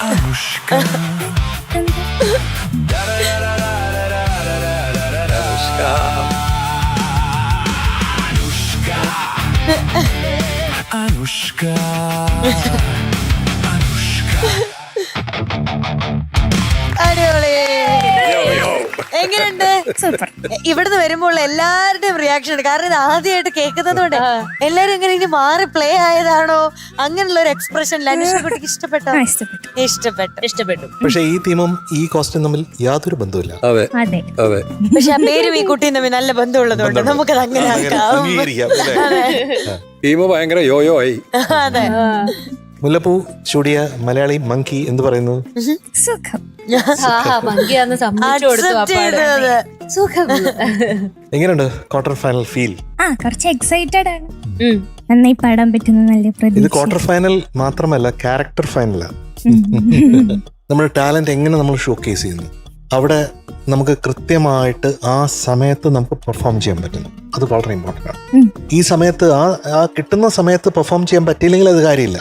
Anushka. Anushka. അടിപൊളി. എങ്ങനെയുണ്ട്? ഇവിടുന്ന് വരുമ്പോൾ എല്ലാവരുടെയും റിയാക്ഷൻ ഉണ്ട്. കാരണം ഇത് ആദ്യമായിട്ട് കേൾക്കുന്നത് കൊണ്ട് എല്ലാരും എങ്ങനെ ഇനി മാറി പ്ലേ ആയതാണോ അങ്ങനെയുള്ള ഒരു എക്സ്പ്രഷൻ അനുഷ്ക കുട്ടിക്ക് ഇഷ്ടപ്പെട്ടോ? ഇഷ്ടപ്പെട്ടു. പക്ഷെ ഈ തീമും ഈ കോസ്റ്റ്യൂം തമ്മിൽ യാതൊരു ബന്ധമില്ല. അതെ അതെ. പക്ഷെ ആ പേരും ഈ കുട്ടിയും തമ്മിൽ നല്ല ബന്ധമുള്ളതുകൊണ്ട് നമുക്കത് അങ്ങനെ ആക്കാം. ടീം ഭയങ്കര യോയോ ആയി. അതെ. മുല്ലപ്പൂ ചൂടിയ മലയാളി മങ്കി എന്ത് പറയുന്നു? സുഖം. എങ്ങനെയുണ്ട് ക്വാർട്ടർ ഫൈനൽ ഫീൽ? കുറച്ച് എക്സൈറ്റഡ് ആണ്. നന്നായി പാടാൻ പറ്റുന്ന നല്ല ഇത് പ്രതീക്ഷ. ക്വാർട്ടർ ഫൈനൽ മാത്രമല്ല, ക്യാരക്ടർ ഫൈനലാ. നമ്മുടെ ടാലന്റ് എങ്ങനെ നമ്മൾ ഷോക്കേസ് ചെയ്യുന്നു, അവിടെ നമുക്ക് കൃത്യമായിട്ട് ആ സമയത്ത് നമുക്ക് പെർഫോം ചെയ്യാൻ പറ്റുന്നു. അത് വളരെ ഇമ്പോർട്ടൻ്റ് ആണ്. ഈ സമയത്ത് ആ കിട്ടുന്ന സമയത്ത് പെർഫോം ചെയ്യാൻ പറ്റിയില്ലെങ്കിൽ അത് കാര്യമില്ല.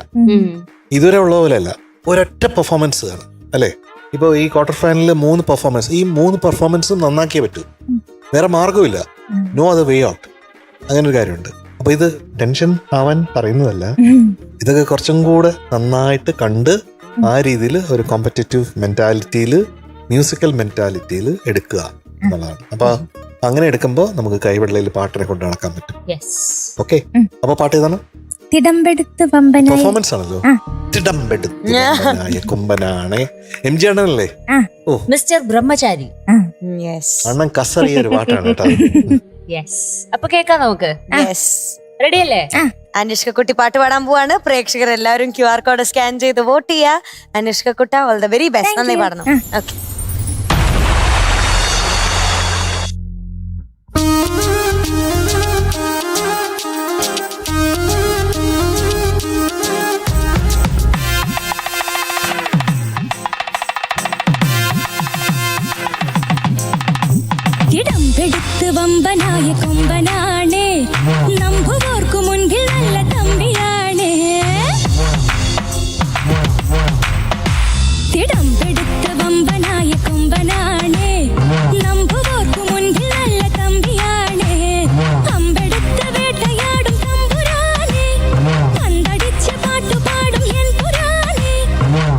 ഇതുവരെ ഉള്ള പോലെ അല്ല, ഒരൊറ്റ പെർഫോമൻസ് ആണ് അല്ലേ? ഇപ്പോൾ ഈ ക്വാർട്ടർ ഫൈനലിൽ 3 പെർഫോമൻസ്, ഈ 3 പെർഫോമൻസും നന്നാക്കിയേ പറ്റൂ. വേറെ മാർഗമില്ല. No other way out. അങ്ങനെ ഒരു കാര്യമുണ്ട്. അപ്പൊ ഇത് ടെൻഷൻ ആവാൻ പറയുന്നതല്ല, ഇതൊക്കെ കുറച്ചും കൂടെ നന്നായിട്ട് കണ്ട് ആ രീതിയിൽ ഒരു കോമ്പറ്റേറ്റീവ് മെന്റാലിറ്റിയിൽ, മ്യൂസിക്കൽ മെന്റാലിറ്റിയിൽ എടുക്കുക എന്നുള്ളതാണ്. അപ്പൊ അങ്ങനെ എടുക്കുമ്പോൾ നമുക്ക് കൈവെള്ളയിൽ പാട്ടിനെ കൊണ്ട് നടക്കാൻ പറ്റും. ഓക്കെ, അപ്പൊ പാട്ട് ഏതാണ്? തിടമ്പെടുത്ത് വമ്പനായി. പെർഫോമൻസ് ആണല്ലോ. തിടമ്പെടുത്ത് കുമ്പനാണ് MG അണ്ണനല്ലേ? ഓ, മിസ്റ്റർ ബ്രഹ്മചാരി. അണ്ണൻ കസറിയ ഒരു പാട്ടാണ് കേട്ടോ. അപ്പൊ കേക്കാം നമുക്ക്. റെഡി അല്ലേ? അനുഷ്ക കുട്ടി പാട്ട് പാടാൻ പോവാണ്. പ്രേക്ഷകർ എല്ലാവരും QR കോഡ് സ്കാൻ ചെയ്ത് വോട്ട് ചെയ്യാ. അനുഷ്ക കുട്ട ഓൾ ദ വെരി ബെസ്റ്റ്. നന്നായി പാടണം. ഓക്കെ. തിടമ്പെടുത്ത് വമ്പനായ കൊമ്പനാണേ, നമ്പുവോർക്കു മുൻപിൽ നല്ല തമ്പിയാണേ. തിടമ്പെടുത്ത് വമ്പനായ കൊമ്പനാണേ, നമ്പുവോർക്കു മുൻപിൽ നല്ല തമ്പിയാണേ. അമ്പെടുത്ത് വേട്ടയാടും തമ്പുരാനേ, പന്തടിച്ച് പാട്ടുപാടും എൻ പുരാനേ.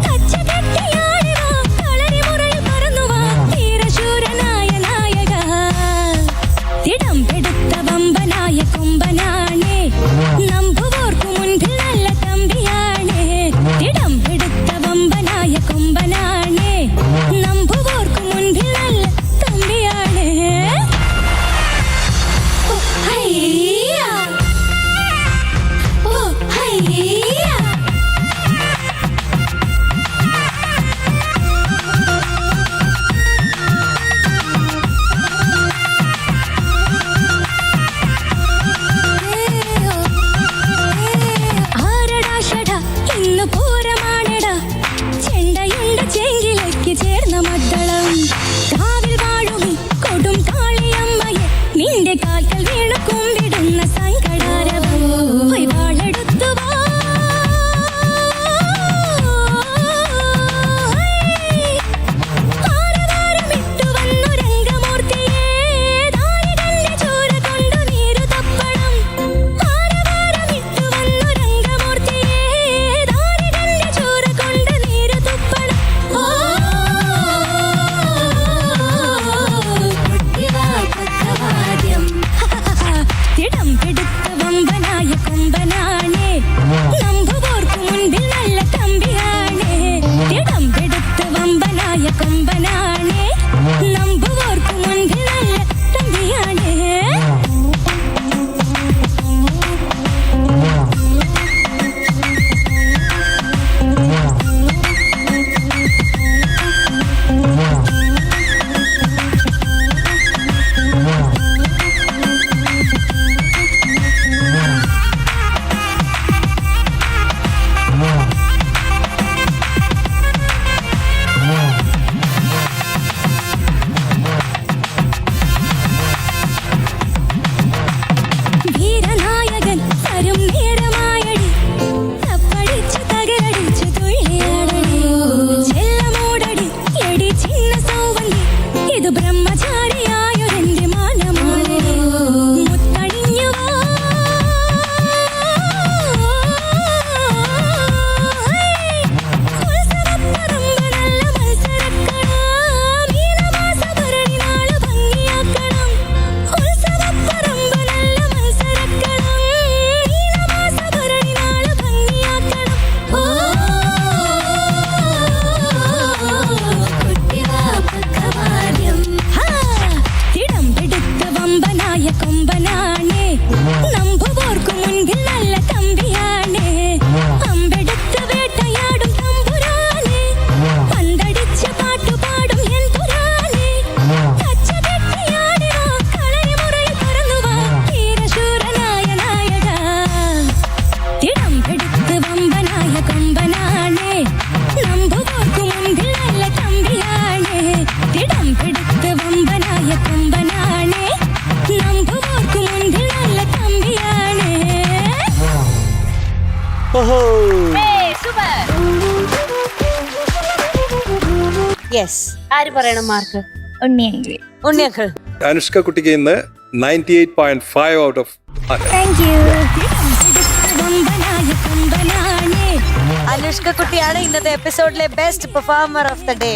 കച്ച കെട്ടിയാടിവാ, കളരിമുറയിൽ പറന്നുവാ, ധീരശൂരനായ നായക. തിടമ്പെടുത്ത വമ്പനായ കൊമ്പനാണേ, നമ്പുവോർക്കു മുൻപിൽ നല്ല തമ്പിയാണേ. തിടമ്പെടുത്ത വമ്പനായ കൊമ്പനാണേ, നമ്പുവോർക്കു മുൻപിൽ നല്ല തമ്പിയാണേ. ഓ ഹയ്യ, ഓ ഹയ്യ. ആരടാ ഷട ഇന്ന് പൂരമാണെടാ, ചെണ്ടയുണ്ട ചെങ്കിലേക്ക് ചേർന്ന മദ്ദളം. കാവിൽ വാഴുമി കൊടും കാളിയമ്മയെ, നിന്റെ കാൽക്കൽ വീണു കുമ്പിടുന്ന സങ്കടാരവം. പോയി വാളെടുത്തു വാ, ആരവാരമിട്ടു വന്നു രംഗമൂർത്തിയേ, ദാരികന്റെ ചോര കൊണ്ടു നീരു തപ്പണം. ആരവാരമിട്ടു വന്നു രംഗമൂർത്തിയേ, ദാരികന്റെ ചോര കൊണ്ട് നീരു തുപ്പണം. ഓ യെസ്. ആര് പറയണം മാർക്ക്? ഉണ്ണിയെങ്കിൽ ഉണ്ണിയക്കൾ. അനുഷ്ക കുട്ടിക്ക് ഇന്ന് 98.5 out of 100. Thank you. Anushka കുട്ടിയാണ് ഇന്നത്തെ എപ്പിസോഡിലെ best performer of the day.